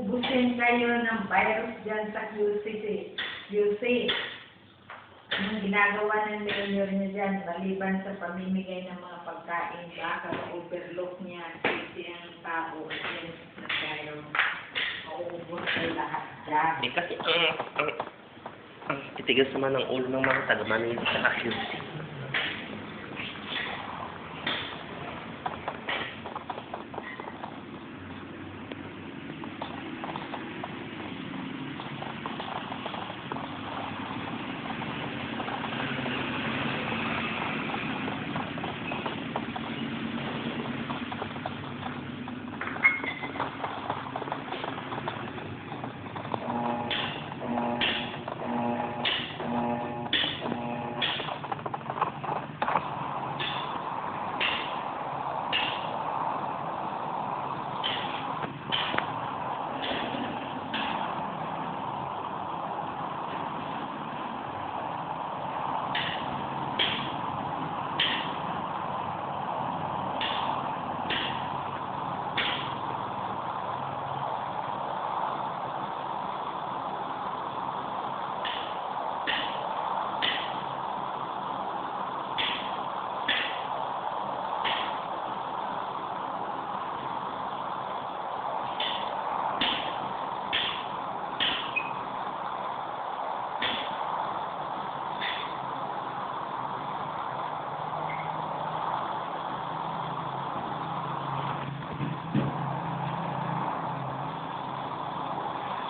uubusin kayo ng virus dyan sa QC. QC. Anong ginagawa ng mayor niya dyan, maliban sa pamimigay ng mga pagkain, baka ma-overlook niya kasi ang tao at yan na tayo. Mauubos ay lahat dyan. Eh, kasi ang titigas naman ng ulo ng mga taga-Manila sa QC.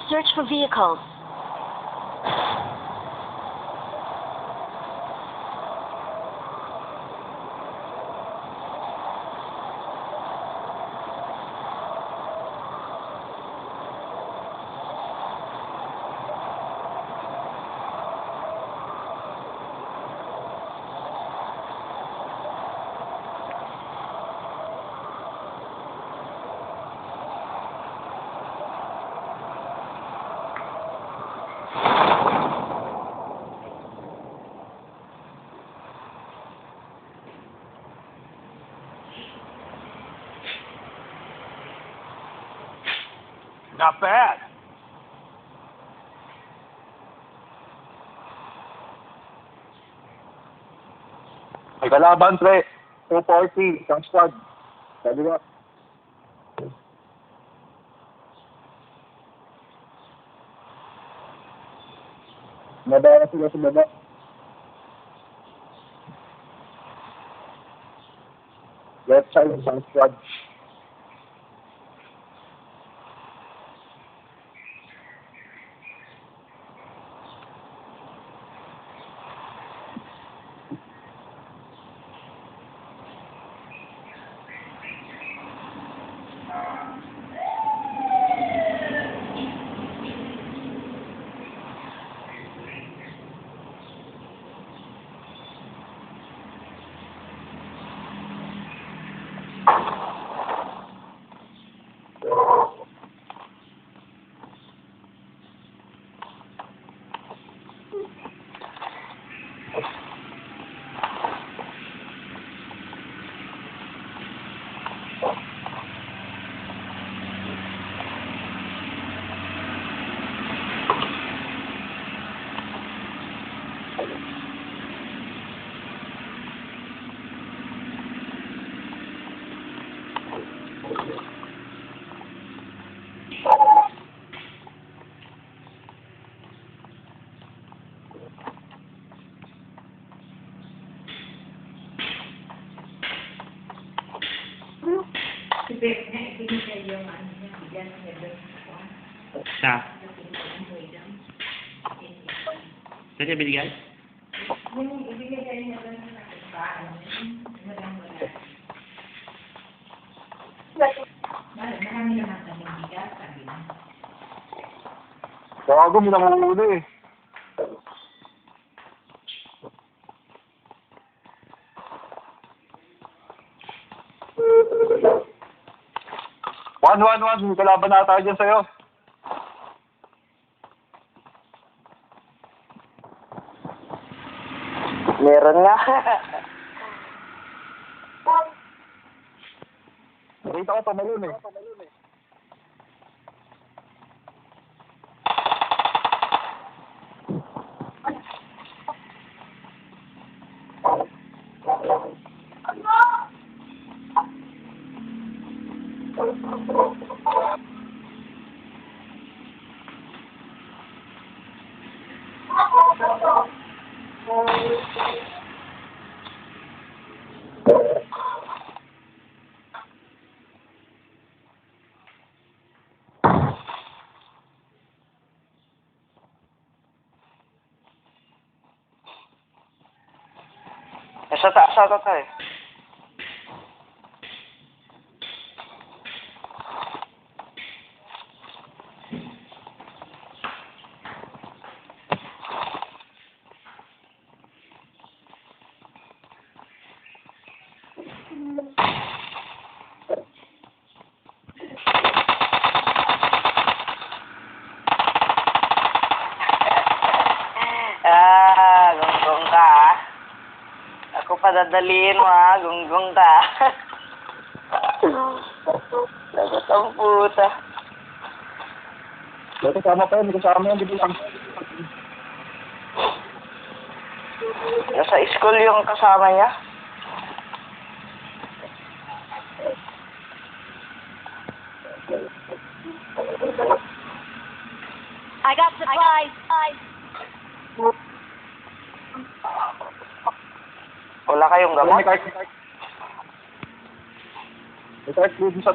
Search for vehicles. Not bad. May kalaban, pre. 240, isang squad. Sabi ba? Baba na sila sa baba. Left side, isang squad. Si Beth na, ibigay yung ano niya, bigyan niya doon. Sa? Saan niya binigay? Yung ibigay niya doon sa paano niya, marami naman kami bigas, sabi niya. Bago mo na muli eh. One, may kalaban na tayo dyan sa'yo. Meron nga. Nakita ko tumalun eh. Sa taas ata tayo. Gonggong ka ah. Ako padadaliin mo ah, gonggong ka. Lagot ang puta. May kasama pa yun, may kasama yan, di ba lang? Nasa school yung kasama niya. I got supplies. Wala kayong gamot? May cart. May cart dito sa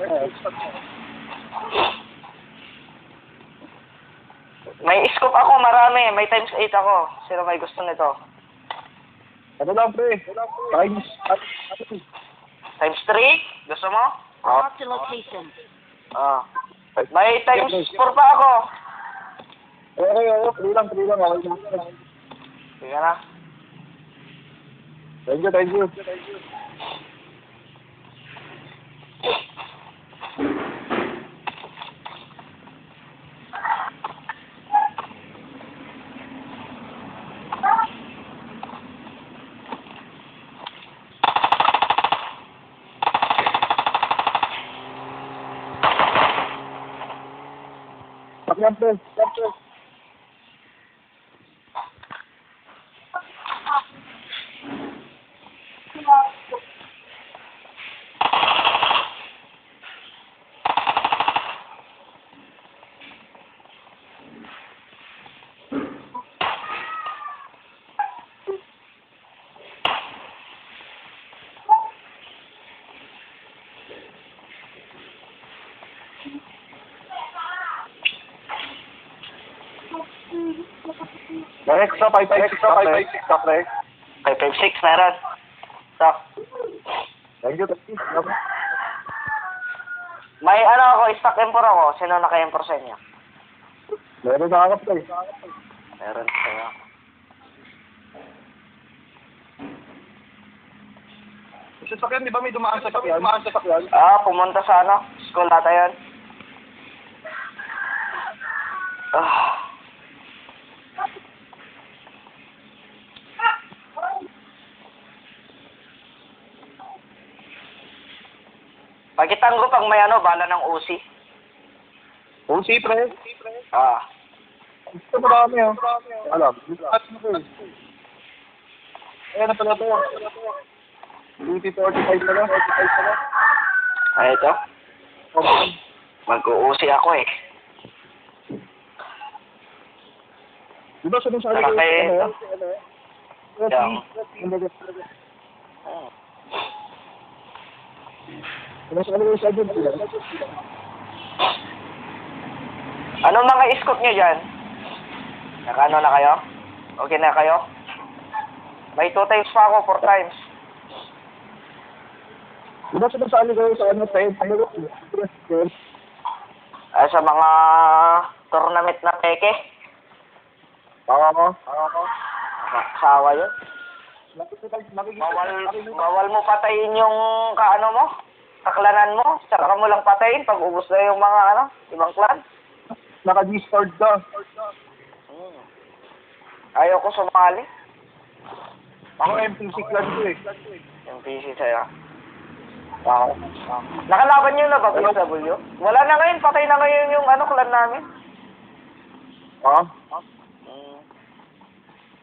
May scoop ako, marami. May times 8 ako. Sino may gusto nito? Ano lang, pre? Times. Times 3? Gusto mo? Mark the location. Ah. May times 4 pa ako. Okay, pre lang. Okay lang. Sige na. Thank you. Sakyan, pre. May extra 556 ka, pre. 556 meron. So, Thank you. may ano ako, stock import ako. Sino naka-import sa inyo? Meron na ako, pre. Meron sa'yo. Sa sakyan, di ba may dumaan sa sakyan? Pumunta sa ano? School nata yun. Pakitan ko pag may ano, bala ng UC. Usi, pre. Gusto marami, oh. Alam. At mo, pre. Ayan na pala to. 45 pala. Ay, ito. Mag-UC ako eh. Di ba sabi sa Saka kayo ito. Anong mga scoop nyo dyan? Nakano na kayo? Okay na kayo? May 2 times pa ako, 4 times. Di ba sabi sa kayo sa ano, Sa mga tournament na peke. Sawa yun. Bawal mo patayin yung kaano mo, kaklanan mo. Saka mo lang patayin pag ubos na yung mga ano, ibang clan. Naka-discord ka. Ayaw ko sumali. Ako MPC clan ko eh. Yung PC sa'yo. Nakalaban nyo na ba, PSW? Wala na ngayon, patay na ngayon yung ano, clan namin.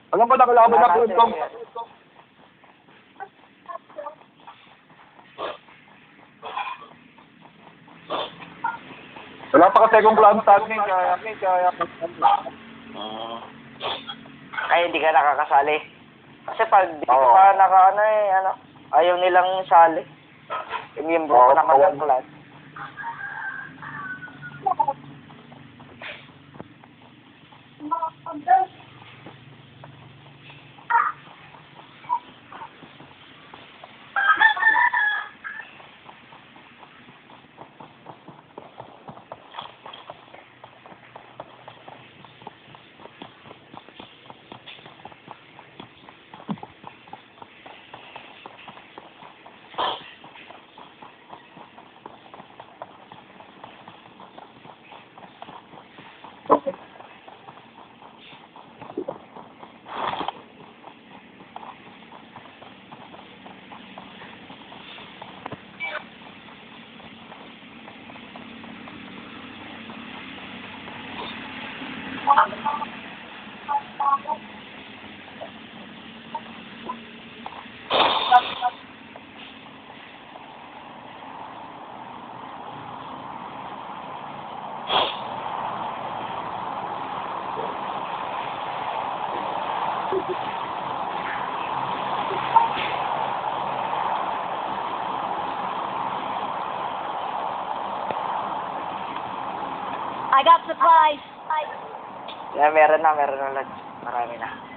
Alam ko nakalaban na clan ko. Wala pa kasi kung plan admin, kaya Ay, hindi ka nakakasali. Kasi pag di Oo. pa naka ayaw nilang sali. Yung miyembro Oo, pa naman oo. ng clan. I got supplies. Yeah, meron na, Lods. Marami na.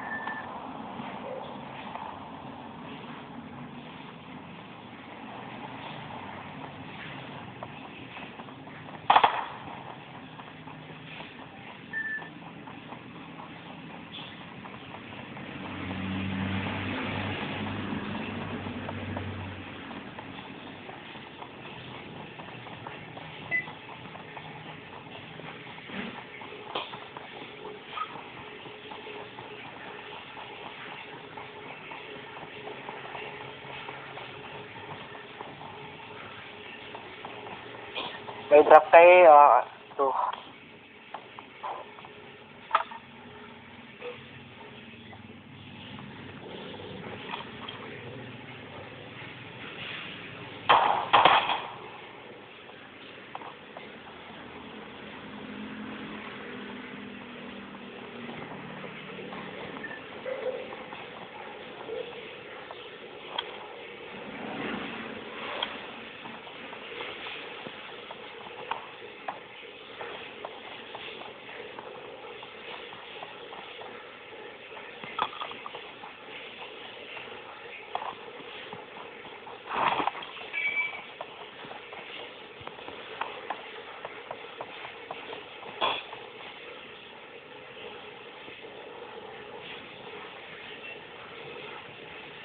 May drop tayo, ito.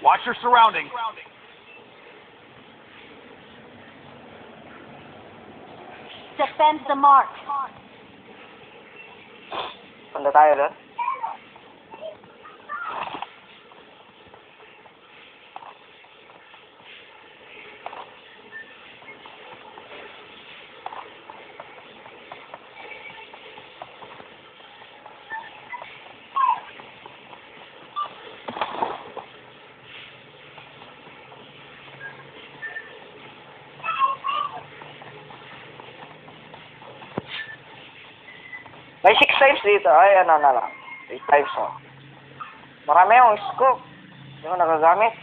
Watch your surroundings. Defend the mark. Punta tayo doon. May 6 times dito. Ay, ano na lang. 8 times, oh. Marami yung scope. Hindi mo nagagamit.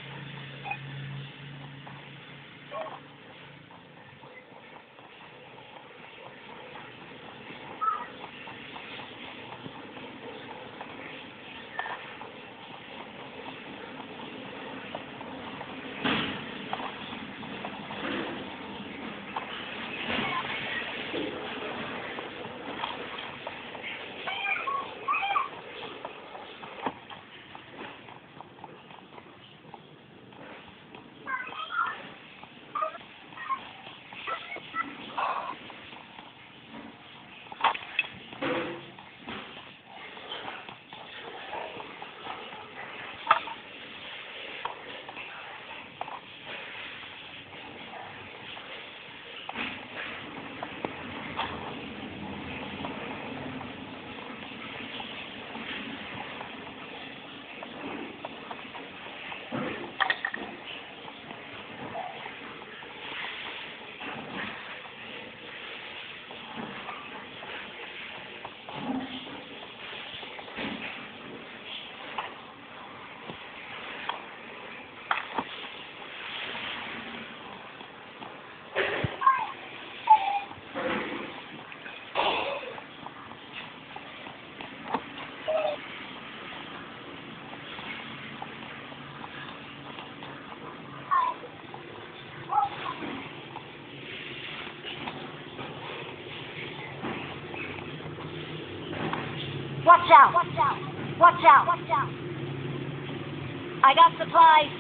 Watch out! Watch out! I got supplies.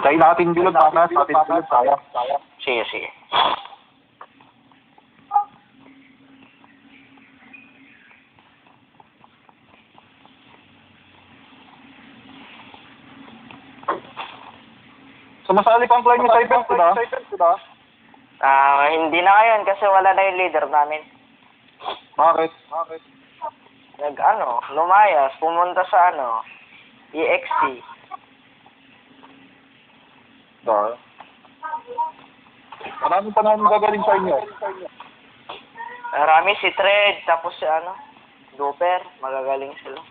Tayo natin bilog, Tanas. Natin bilog, sayang. Sige, sige. Sumasali pa ang play niyo sa event, diba? Hindi na ngayon kasi wala na yung leader namin. Bakit? Lumayas, pumunta sa EXT. Diba? Maraming panahon gagaling sa inyo. Marami si Tred, tapos si Duper, magagaling sila.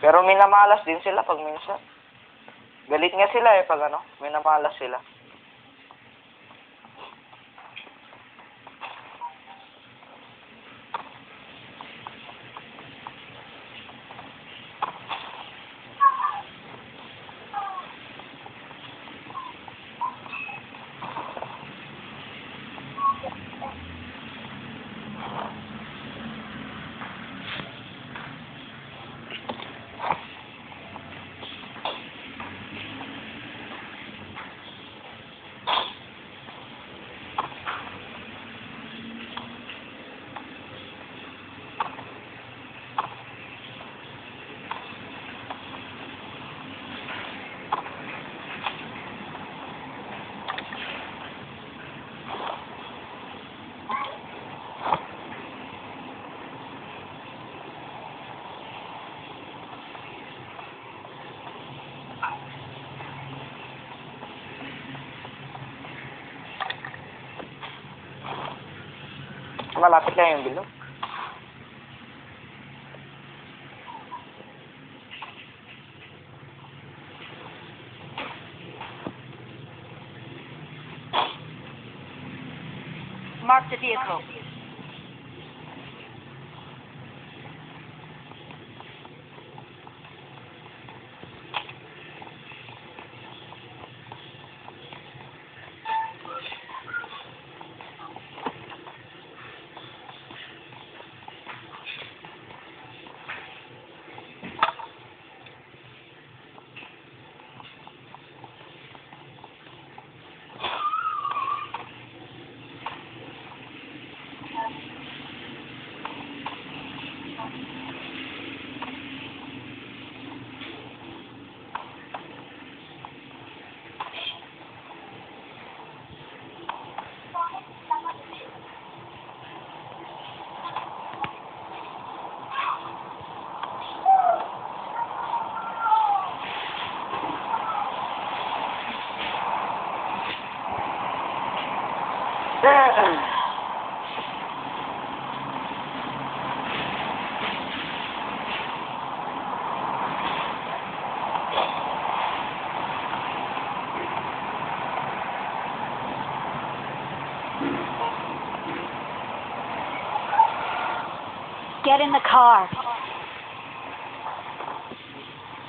Pero minamalas din sila pag minsan. Galit nga sila pag minamalas sila. Malapit lang yung bilog. Mark the vehicle. Get in the car.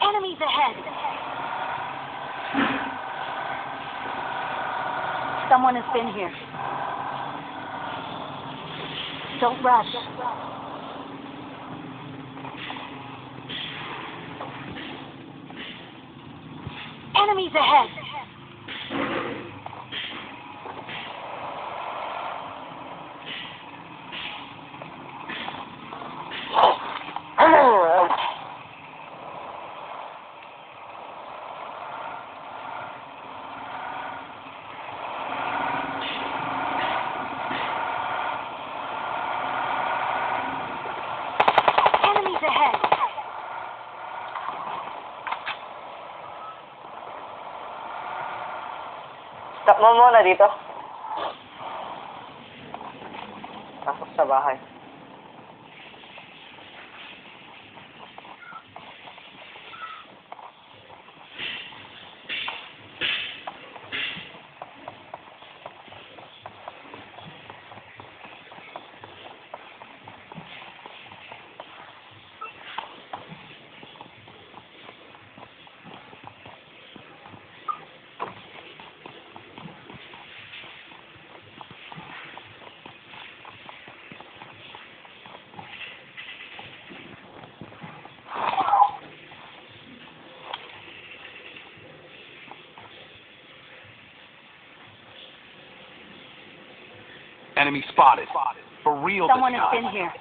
Enemies ahead. Someone has been here. Don't rush. Enemies ahead. Stop mo muna dito. Pasok sa bahay. Enemy spotted. For real Someone this has time. been here.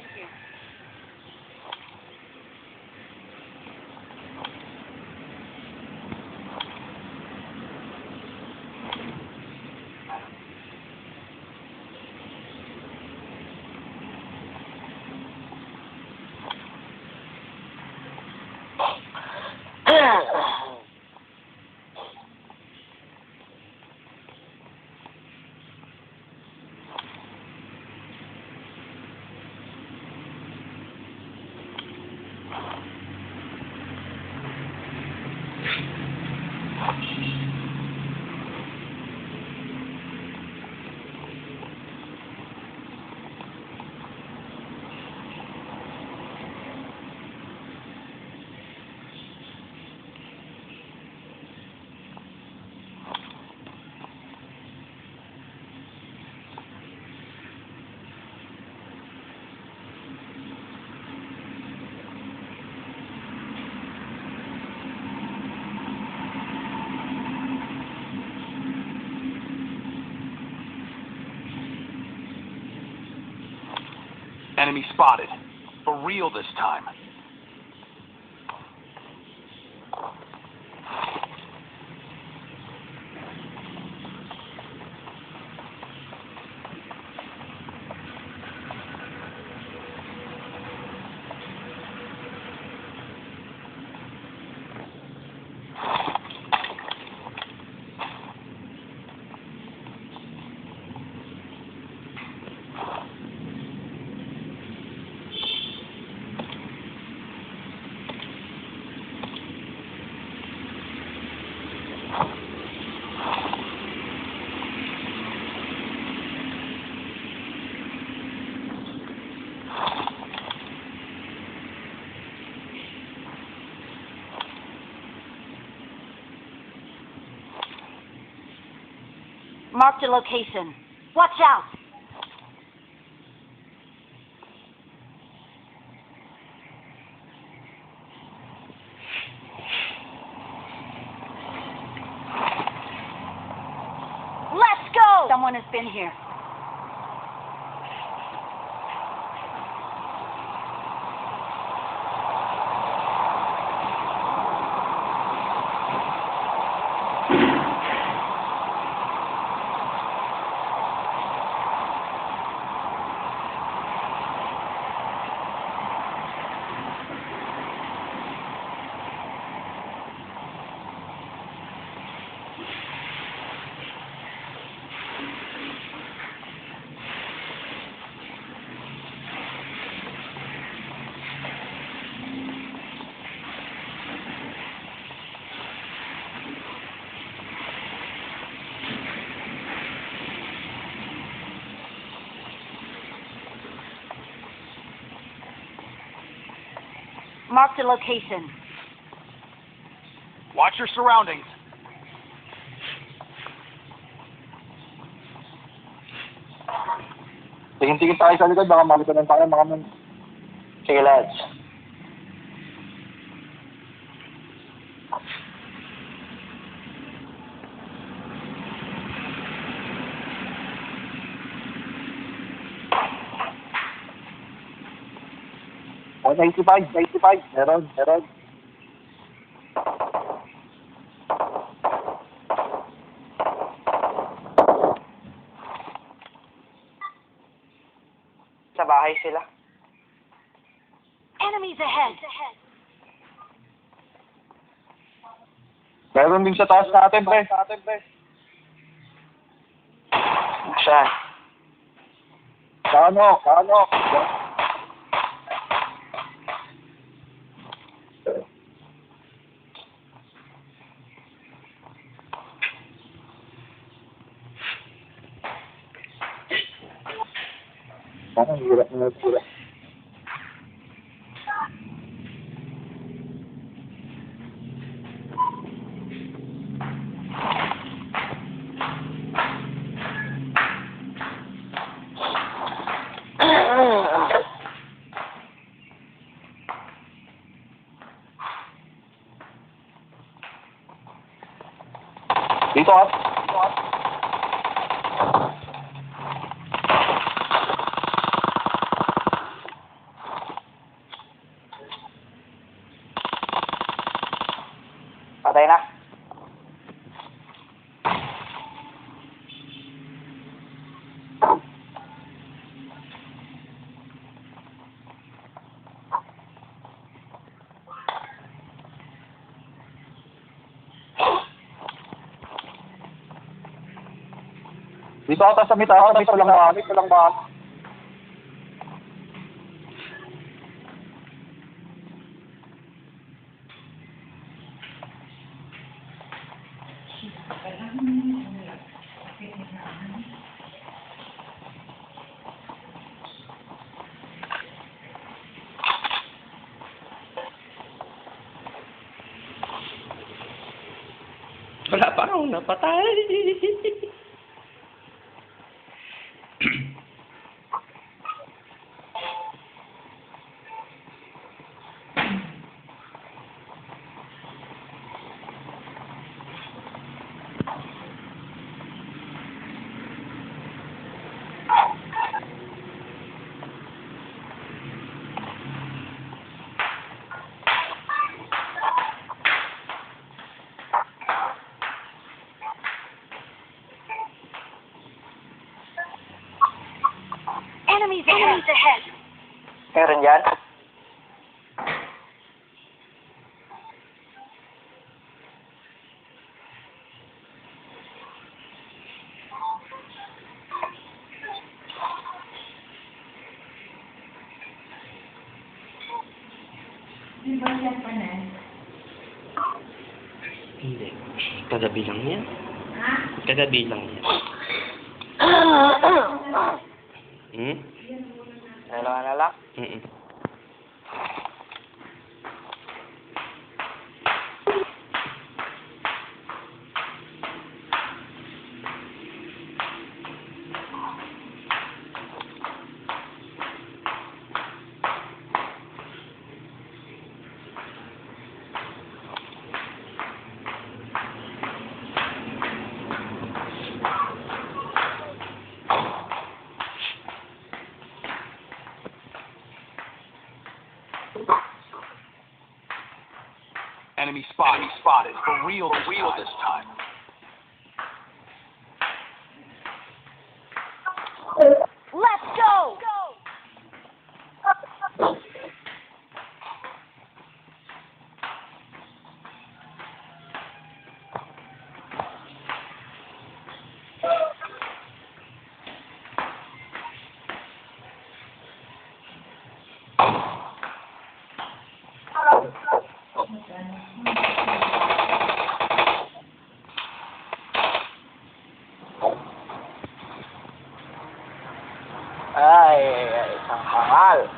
Enemy spotted. For real this time. Marked a location. Watch out! Let's go! Someone has been here. Marked a location. Watch your surroundings. Tingin-tingin tayo sa likod, baka makita ng tayo mga man. Sige, lads. Oh, 95, meron. Sa bahay sila. Enemies ahead. Meron din sa taas natin, pre. Saan? Kano? Parang hirap na hirap. Dito at. Patay na. Dito ata sa mitaas, sa may lang ba? Wala pa akong napatay. Enemies ahead. Meron dyan? Di ba yan pa na? Hindi. Kagabi lang yan. Ha? Kagabi lang yan. Hmm? Dalawa na lang? Mm-mm. Enemy spotted. For real this time. Let's go. Ay, isang hangal.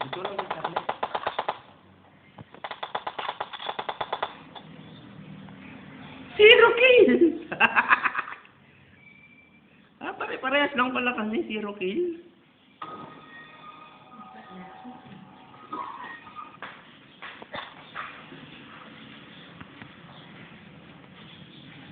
Ito lang yung tablet. Zero kills! Pare-parehas lang pala kasi, 0 kill.